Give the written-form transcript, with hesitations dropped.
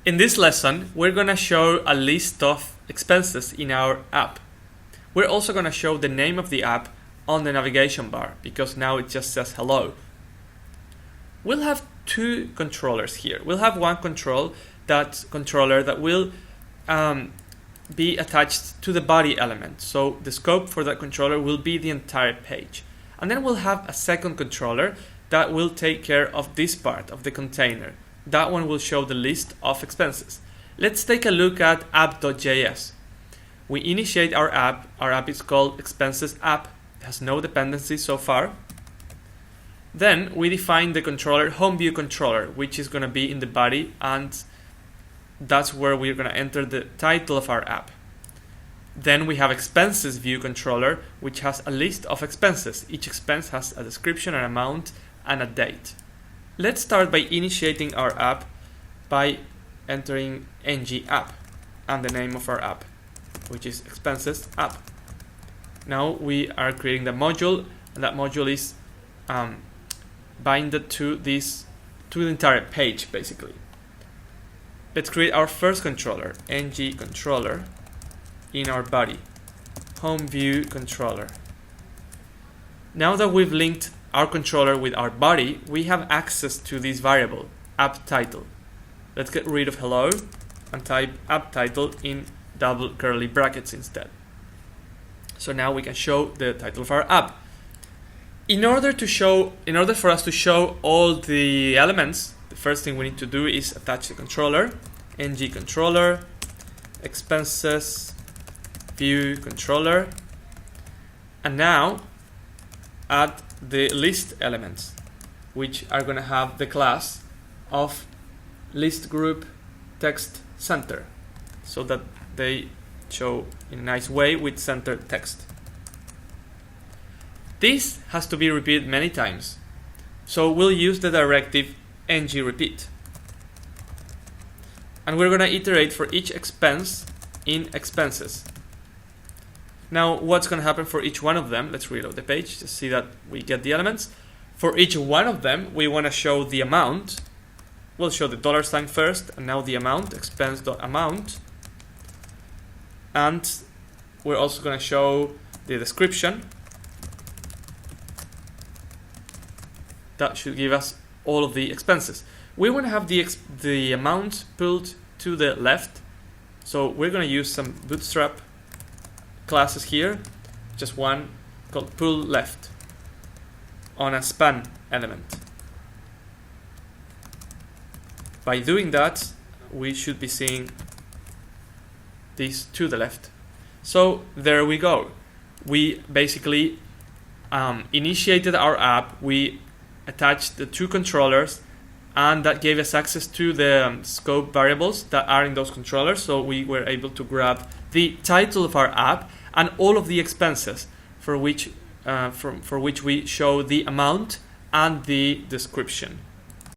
In this lesson, we're going to show a list of expenses in our app. We're also going to show the name of the app on the navigation bar because now it just says hello. We'll have two controllers here. We'll have one controller that will be attached to the body element. So the scope for that controller will be the entire page. And then we'll have a second controller that will take care of this part of the container. That one will show the list of expenses. Let's take a look at app.js. We initiate our app. Our app is called expenses app. It has no dependencies so far. Then we define the controller home view controller, which is going to be in the body, and that's where we're going to enter the title of our app. Then we have expenses view controller, which has a list of expenses. Each expense has a description, an amount, and a date. Let's start by initiating our app by entering ng app and the name of our app, which is expenses app. Now we are creating the module, and that module is binded to the entire page basically. Let's create our first controller, ng controller, in our body, home view controller. Now that we've linked our controller with our body, we have access to this variable, app title. Let's get rid of hello and type app title in double curly brackets instead. So now we can show the title of our app. In order for us to show all the elements, the first thing we need to do is attach the controller, ng controller, expenses view controller, and now add the list elements, which are going to have the class of list group text center, so that they show in a nice way with centered text. This has to be repeated many times, so we'll use the directive ng repeat, and we're going to iterate for each expense in expenses. Now what's going to happen for each one of them? Let's reload the page to see that we get the elements. For each one of them we want to show the amount. We'll show the $sign first, and now the amount, expense.amount, and we're also going to show the description. That should give us all of the expenses. We want to have the amount pulled to the left, so we're going to use some bootstrap classes here, just one called pull left on a span element. By doing that, we should be seeing these to the left. So there we go. We basically initiated our app. We attached the two controllers, and that gave us access to the scope variables that are in those controllers. So we were able to grab the title of our app and all of the expenses for which we show the amount and the description.